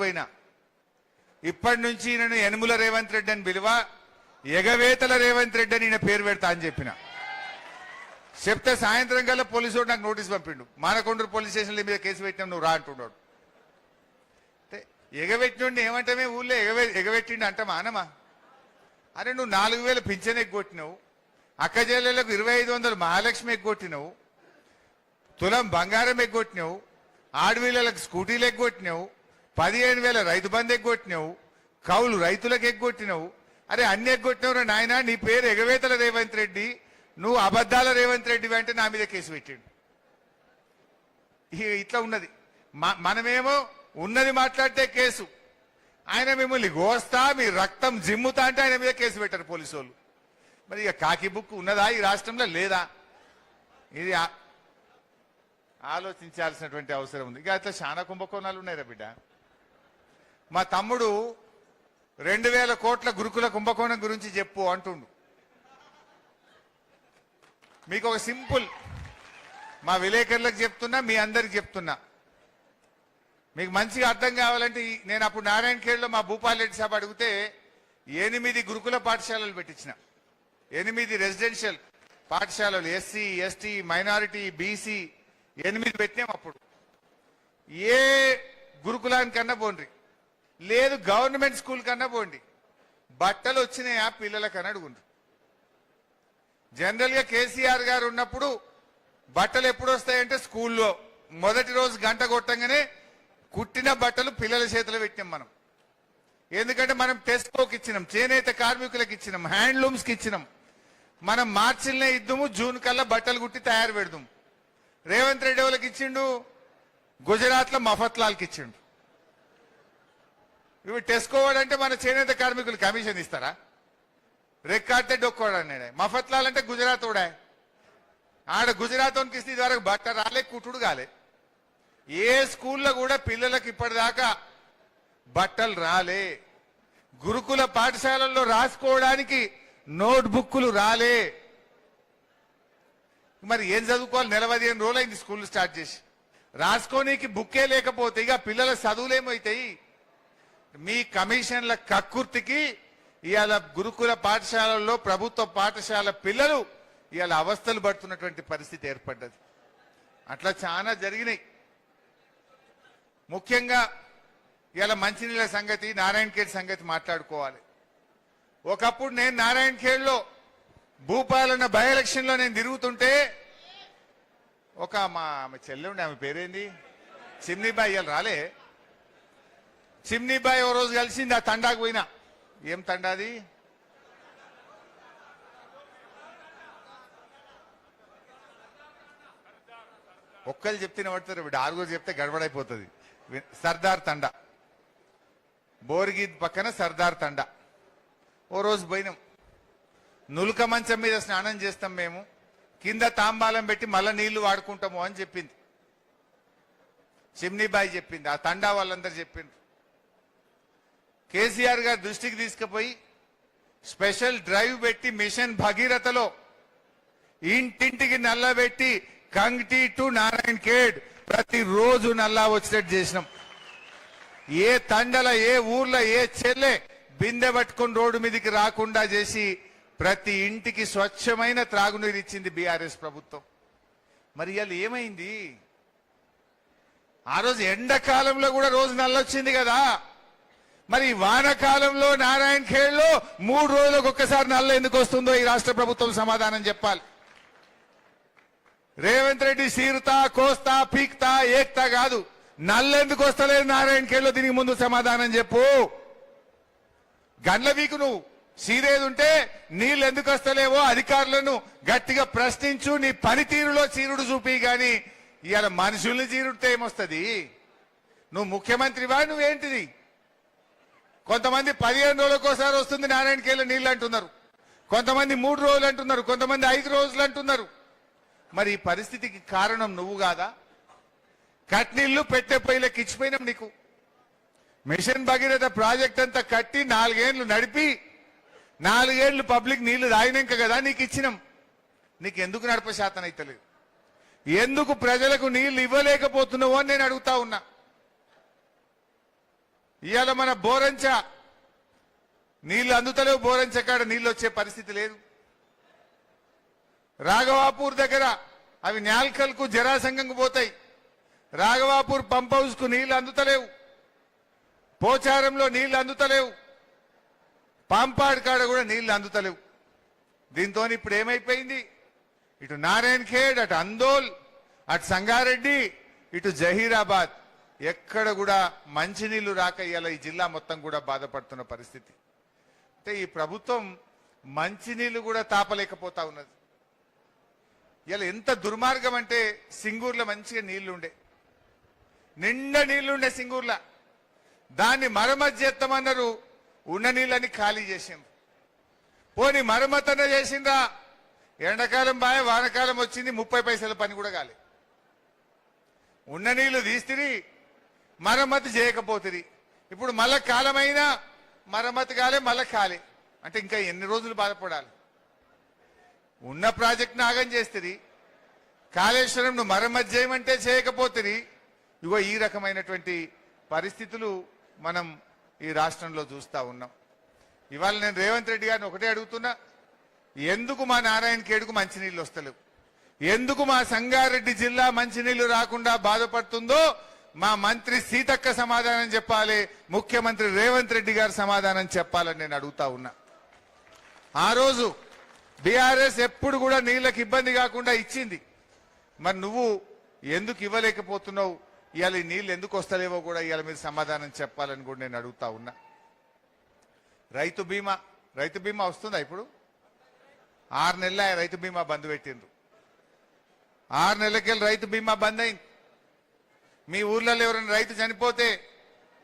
పోయినా ఇప్పటి నుంచి నేను యనుమల రేవంత్ రెడ్డి అని పిలువ ఎగవేతల రేవంత్ రెడ్డి అని పేరు పెడతా అని చెప్పిన చెప్తే సాయంత్రం కల్లా పోలీసు నాకు నోటీస్ పంపిండు మానకొండూరు పోలీస్ స్టేషన్ల మీద కేసు పెట్టినాం నువ్వు రా అంటున్నాడు. అంటే ఎగబెట్టినోడిని ఏమంటామే ఊళ్ళో ఎగబెట్టిండు అంటామా అనమా? అరే నువ్వు 4000 పింఛన్ ఎగ్గొట్టినావు, అక్క చెల్లెలకు 2500 మహాలక్ష్మి ఎగ్గొట్టినావు, తులం బంగారం ఎగ్గొట్టినావు, ఆడవిళ్ళకు స్కూటీలు ఎగ్గొట్టినావు, 15,000 రైతు బంధు ఎగ్గొట్టినావు, కౌలు రైతులకు ఎగ్గొట్టినావు. అరే అన్ని ఎగ్గొట్టినవు నాయన, నీ పేరు ఎగవేతల రేవంత్ రెడ్డి, నువ్వు అబద్ధాల రేవంత్ రెడ్డి అంటే నా మీద కేసు పెట్టిండు. ఇట్లా ఉన్నది. మనమేమో ఉన్నది మాట్లాడితే కేసు, ఆయన మిమ్మల్ని గోస్తా మీ రక్తం జిమ్ముతా అంటే ఆయన మీద కేసు పెట్టారు పోలీసు వాళ్ళు. మరి ఇక కాకి బుక్ ఉన్నదా ఈ రాష్ట్రంలో? లేదా? ఇది ఆలోచించాల్సినటువంటి అవసరం ఉంది. ఇక అట్లా చాలా కుంభకోణాలు ఉన్నాయిరా బిడ్డ. మా తమ్ముడు 2000 కోట్ల గురుకుల కుంభకోణం గురించి చెప్పు అంటుండు. మీకు ఒక సింపుల్, మా విలేకరులకు చెప్తున్నా, మీ అందరికి చెప్తున్నా, మీకు మంచిగా అర్థం కావాలంటే నేను అప్పుడు నారాయణఖేడ్లో మా భూపాల్ రెడ్డి సాబ్ అడిగితే 8 గురుకుల పాఠశాలలు పెట్టించిన, 8 రెసిడెన్షియల్ పాఠశాలలు, ఎస్సీ ఎస్టీ మైనారిటీ బీసీ 8 పెట్టినాం. అప్పుడు ఏ గురుకులానికన్నా పోండి, లేదు గవర్నమెంట్ స్కూల్ కన్నా పోండి, బట్టలు వచ్చినాయా పిల్లలకన్నా అడుగుండ్రు. జనరల్ గా కేసీఆర్ గారు ఉన్నప్పుడు బట్టలు ఎప్పుడు వస్తాయంటే స్కూల్లో మొదటి రోజు గంట కొట్టంగానే కుట్టిన బట్టలు పిల్లల చేతిలో పెట్టినాం మనం. ఎందుకంటే మనం టెస్కోకి ఇచ్చినాం, చేనేత కార్మికులకు ఇచ్చినాం, హ్యాండ్లూమ్స్ కి ఇచ్చినాం. మనం మార్చిల్నే ఇద్దాము, జూన్ కల్లా బట్టలు కుట్టి తయారు పెడదాం. రేవంత్ రెడ్డి వాళ్ళకి ఇచ్చిండు, గుజరాత్ లో మఫత్లాల్కి ఇచ్చిండు. ఇవి టెస్కోవాడంటే మన చేనేత కార్మికులు కమిషన్ ఇస్తారా? రెక్కాడితే డొక్కోడన్నాడే. మఫత్లాల్ అంటే గుజరాత్ కూడా, ఆడ గుజరాత్ వానికి ఇస్తే ఇదివరకు బట్ట రాలే, కుట్టుడు కాలే. ఏ స్కూల్లో కూడా పిల్లలకు ఇప్పటిదాకా బట్టలు రాలే. గురుకుల పాఠశాలల్లో రాసుకోవడానికి నోట్ బుక్కులు రాలే. మరి ఏం చదువుకోవాలి? 15 రోజులైంది స్కూల్ స్టార్ట్ చేసి, రాసుకోనికి బుక్కే లేకపోతే ఇక పిల్లల చదువులేమవుతాయి? మీ కమిషన్ల కక్కుర్తికి ఇవాళ గురుకుల పాఠశాలల్లో ప్రభుత్వ పాఠశాల పిల్లలు ఇవాళ అవస్థలు పడుతున్నటువంటి పరిస్థితి ఏర్పడ్డది. అట్లా చాలా జరిగినాయి. ముఖ్యంగా ఇవాళ మంచినీళ్ళ సంగతి, నారాయణఖేడ్ సంగతి మాట్లాడుకోవాలి. ఒకప్పుడు నేను నారాయణఖేడ్లో భూపాలన్న బై ఎలక్షన్ లో నేను తిరుగుతుంటే ఒక మా చెల్లె ఉండే, ఆమె పేరేంది, చిమ్నీబాయి, ఇవాళ రాలే. చిమ్నీబాయి ఓ రోజు కలిసింది, ఆ తండాకు పోయినా. ఏం తండాది? ఒక్కరు చెప్తే పడతారు, ఇప్పుడు 6 చెప్తే గడబడైపోతుంది. సర్దార్ తండా, బోర్గీద్ పక్కన సర్దార్ తండా. ఓ రోజు పోయినాం. నులుక మంచం మీద స్నానం చేస్తాం మేము, కింద తాంబాలం పెట్టి మళ్ళా నీళ్లు వాడుకుంటాము అని చెప్పింది చిమ్నీబాయి, చెప్పింది. ఆ తండా వాళ్ళందరూ చెప్పిండ్రు. కేసీఆర్ గారు దృష్టికి తీసుకుపోయి స్పెషల్ డ్రైవ్ పెట్టి మిషన్ భగీరథలో ఇంటింటికి నల్ల పెట్టి కంగ్టీ టు నారాయణఖేడ్ ప్రతిరోజు నల్లా వచ్చేటట్టు చేసినాం. ఏ తండల, ఏ ఊర్లో, ఏ చెల్లె బిందె పట్టుకుని రోడ్డు మీదకి రాకుండా చేసి ప్రతి ఇంటికి స్వచ్ఛమైన త్రాగునీరు ఇచ్చింది బీఆర్ఎస్ ప్రభుత్వం. మరి ఇవాళ ఏమైంది? ఆ రోజు ఎండాకాలంలో కూడా రోజు నల్లొచ్చింది కదా. మరి వానకాలంలో నారాయణఖేడ్లో 3 రోజులకు ఒక్కసారి నల్ల ఎందుకు వస్తుందో ఈ రాష్ట్ర ప్రభుత్వం సమాధానం చెప్పాలి. రేవంత్ రెడ్డి సీరుతా, కోస్తా, పీక్తా, ఏక్తా కాదు, నల్ల ఎందుకు వస్తలేదు నారాయణఖేడ్లో? దీనికి ముందు సమాధానం చెప్పు. గండ్ల వీకు నువ్వు సీరేది ఉంటే నీళ్ళు ఎందుకు వస్తలేవో అధికారులను గట్టిగా ప్రశ్నించు. నీ పనితీరులో చీరుడు చూపి, గాని ఇవాళ మనుషుల్ని చీరుడితే ఏమొస్తుంది? నువ్వు ముఖ్యమంత్రివా? నువ్వేంటిది? కొంతమంది 15 రోజులకోసారి వస్తుంది నారాయణఖేడ్లో నీళ్ళు అంటున్నారు, కొంతమంది 3 రోజులు అంటున్నారు, కొంతమంది 5 రోజులు అంటున్నారు. మరి ఈ పరిస్థితికి కారణం నువ్వు కాదా? కట్నీళ్లు పెట్టే పొయ్యిలకు ఇచ్చిపోయినాం నీకు. మిషన్ భగీరథ ప్రాజెక్ట్ అంతా కట్టి 4 ఏళ్లు నడిపి 4 ఏళ్లు పబ్లిక్ నీళ్లు తాగినాక కదా నీకు ఇచ్చినాం. నీకు ఎందుకు నడప శాతం అయితలేదు? ఎందుకు ప్రజలకు నీళ్లు ఇవ్వలేకపోతున్నావు అని నేను అడుగుతా ఉన్నా. ఇవాళ మన బోరంచ నీళ్లు అందుతలేవు, బోరంచ కాడ నీళ్లు వచ్చే పరిస్థితి లేదు. రాఘవాపూర్ దగ్గర అవి న్యాల్కల్కు జరాసంగంకు పోతాయి. రాఘవాపూర్ పంప్ హౌస్ కు నీళ్లు అందుతలేవు, పోచారంలో నీళ్లు అందుతలేవు, పాంపాడ్ కాడ కూడా నీళ్లు అందుతలేవు. దీంతో ఇప్పుడు ఏమైపోయింది, ఇటు నారాయణ్ ఖేడ్, అటు అందోల్, అటు సంగారెడ్డి, ఇటు జహీరాబాద్ ఎక్కడ కూడా మంచినీళ్లు రాక ఇవాళ ఈ జిల్లా మొత్తం కూడా బాధపడుతున్న పరిస్థితి. అంటే ఈ ప్రభుత్వం మంచినీళ్లు కూడా తాపలేకపోతా ఉన్నది. ఇలా ఎంత దుర్మార్గం అంటే సింగూర్లో మంచిగా నీళ్లుండే, నిండా నీళ్లుండే సింగూర్లో, దాన్ని మరమ్మతు చేస్తామన్నారు, ఉన్న నీళ్ళని ఖాళీ చేసిండ్రు. పోనీ మరమ్మతన చేసిండ్రా, ఎండాకాలం బాయ్ వానకాలం వచ్చింది, 30 పైసల పని కూడా కాలే. ఉన్న నీళ్లు తీస్తిరి, మరమ్మతు చేయకపోతుంది. ఇప్పుడు మళ్ళా కాలమైనా మరమ్మతు కాలే, మళ్ళా కాలే అంటే ఇంకా ఎన్ని రోజులు బాధపడాలి? ఉన్న ప్రాజెక్ట్ నాగం చేస్తుంది, కాళేశ్వరం ను మరమ్మతు చేయమంటే చేయకపోతుంది. ఇగో ఈ రకమైనటువంటి పరిస్థితులు మనం ఈ రాష్ట్రంలో చూస్తా ఉన్నాం. ఇవాళ నేను రేవంత్ రెడ్డి గారిని ఒకటే అడుగుతున్నా, ఎందుకు మా నారాయణ ఖేడ్కు మంచినీళ్ళు వస్తలేవు, ఎందుకు మా సంగారెడ్డి జిల్లా మంచినీళ్లు రాకుండా బాధపడుతుందో మా మంత్రి సీతక్క సమాధానం చెప్పాలి, ముఖ్యమంత్రి రేవంత్ రెడ్డి గారు సమాధానం చెప్పాలని నేను అడుగుతా ఉన్నా. ఆ రోజు బీఆర్ఎస్ ఎప్పుడు కూడా నీళ్లకు ఇబ్బంది కాకుండా ఇచ్చింది, మరి నువ్వు ఎందుకు ఇవ్వలేకపోతున్నావు? ఇవాళ ఈ నీళ్లు ఎందుకు వస్తలేవో కూడా ఇవాళ మీరు సమాధానం చెప్పాలని కూడా నేను అడుగుతా ఉన్నా. రైతు బీమా వస్తుందా? ఇప్పుడు 6 నెలల రైతు బీమా బంద్ పెట్టిండ్రు. 6 నెలలకెళ్ళి రైతు బీమా బంద్ అయింది. మీ ఊర్లలో ఎవరైనా రైతు చనిపోతే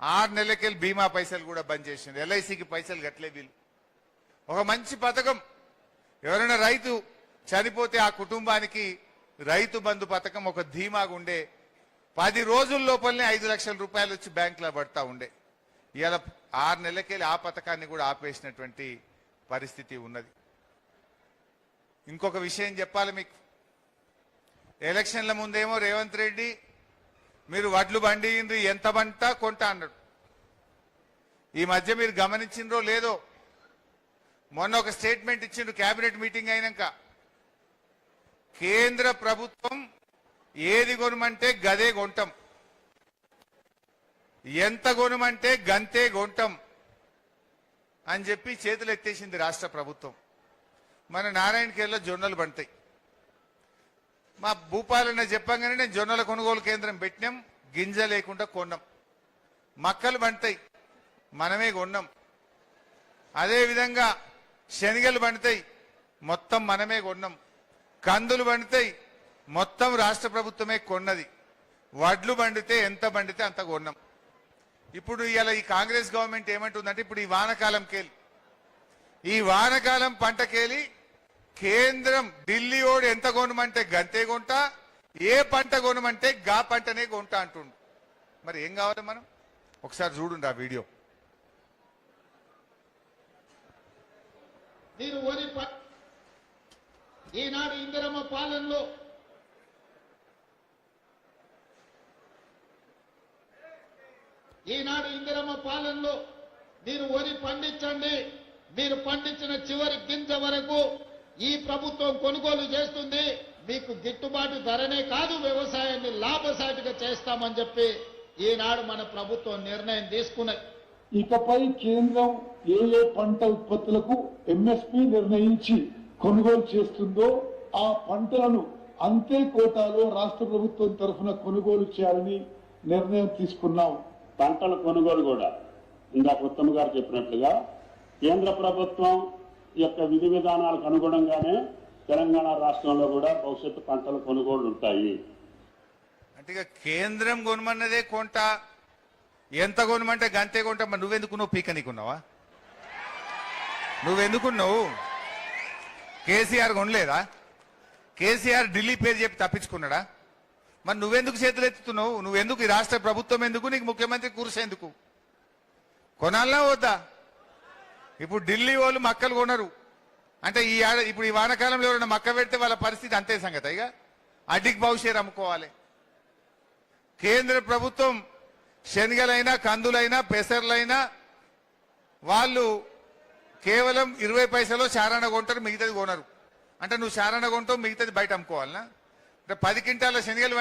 6 నెలలకెళ్ళి బీమా పైసలు కూడా బంద్ చేసిండ్రు. ఎల్ఐసికి పైసలు కట్టలే వీళ్ళు. ఒక మంచి పథకం, ఎవరైనా రైతు చనిపోతే ఆ కుటుంబానికి రైతు బంధు పథకం ఒక ధీమాగా ఉండే, 10 రోజుల లోపలనే 5 లక్షల రూపాయలు వచ్చి బ్యాంకులో పడతా ఉండే. ఇవాళ 6 నెలలకెళ్ళి ఆ పథకాన్ని కూడా ఆపేసినటువంటి పరిస్థితి ఉన్నది. ఇంకొక విషయం చెప్పాలి మీకు, ఎలక్షన్ల ముందేమో రేవంత్ రెడ్డి మీరు వడ్లు బండియిండ్రు, ఎంత బంట కొంటా అన్నాడు. ఈ మధ్య మీరు గమనించిండ్రో లేదో, మొన్న ఒక స్టేట్మెంట్ ఇచ్చిండ్రు కేబినెట్ మీటింగ్ అయినాక, కేంద్ర ప్రభుత్వం ఏది కొనమంటే గదే కొంటాం, ఎంత కొనమంటే గంతే కొంటాం అని చెప్పి చేతులు ఎత్తేసింది రాష్ట్ర ప్రభుత్వం. మన నారాయణఖేడ్లో జొన్నలు పండుతాయి. మా భూపాలన్న చెప్పంగానే నేను జొన్నల కొనుగోలు కేంద్రం పెట్టినాం, గింజ లేకుండా కొన్నాం. మక్కలు పండుతాయి, మనమే కొన్నాం. అదేవిధంగా శనగలు పండుతాయి, మొత్తం మనమే కొన్నాం. కందులు పండుతాయి, మొత్తం రాష్ట్ర ప్రభుత్వమే కొన్నది. వడ్లు పండితే ఎంత పండితే అంత కొన్నాం. ఇప్పుడు ఇలా ఈ కాంగ్రెస్ గవర్నమెంట్ ఏమంటుందంటే, ఇప్పుడు ఈ వానకాలంకెళ్ళి, ఈ వానకాలం పంటకెళ్ళి కేంద్రం ఢిల్లీ ఓడు ఎంత కొనమంటే గంతే కొంటా, ఏ పంట కొనమంటే గా పంటనే కొంటా అంటుండు. మరి ఏం కావాలి మనం? ఒకసారి చూడండి ఆ వీడియో. మీరు వరి ఈనాడు ఇందిరమ్మ పాలనలో మీరు వరి పండించండి, మీరు పండించిన చివరి గింజ వరకు ఈ ప్రభుత్వం కొనుగోలు చేస్తుంది. మీకు గిట్టుబాటు ధరనే కాదు, వ్యవసాయాన్ని లాభసాటిగా చేస్తామని చెప్పి ఈనాడు మన ప్రభుత్వం నిర్ణయం తీసుకున్నది. ఇకపై కేంద్రం ఏ పంట ఉత్పత్తులకు ఎంఎస్పీ నిర్ణయించి కొనుగోలు చేస్తుందో ఆ పంటలను అంతే కోటాలో రాష్ట్ర ప్రభుత్వం తరఫున కొనుగోలు చేయాలని నిర్ణయం తీసుకున్నాం. పంటల కొనుగోలు కూడా ఇందాక ఉత్తమ్ గారు చెప్పినట్లుగా కేంద్ర ప్రభుత్వం యొక్క విధి విధానాలకు అనుగుణంగానే తెలంగాణ రాష్ట్రంలో కూడా భవిష్యత్తు పంటల కొనుగోళ్లు ఉంటాయి. అంటే కేంద్రం కొనమన్నదే కొంట, ఎంత కొనమంటే గంతే కొంట. మరి నువ్వెందుకున్నావు? పీక నీకున్నావా? నువ్వెందుకున్నావు? కేసీఆర్ కొనలేదా? కేసీఆర్ ఢిల్లీ పేరు చెప్పి తప్పించుకున్నాడా? మరి నువ్వెందుకు చేతులు ఎత్తుతున్నావు? నువ్వెందుకు? ఈ రాష్ట్ర ప్రభుత్వం ఎందుకు? నీకు ముఖ్యమంత్రి కూర్చేందుకు? కొనాలనా వద్దా? ఇప్పుడు ఢిల్లీ వాళ్ళు మక్కలు కొనరు అంటే ఇప్పుడు ఈ వానకాలంలో ఎవరైనా మక్క పెడితే వాళ్ళ పరిస్థితి అంతే సంగతి. ఇక అడ్డికి బహుషేర్ అమ్ముకోవాలి. కేంద్ర ప్రభుత్వం శనగలైనా కందులైనా పెసర్లైనా వాళ్ళు కేవలం 20 పైసలు చారాన కొంటారు, మిగతాది కొనరు. అంటే నువ్వు చారాన కొంటావు, మిగతాది బయట అమ్ముకోవాలనా? అంటే 10 క్వింటాల శనగలు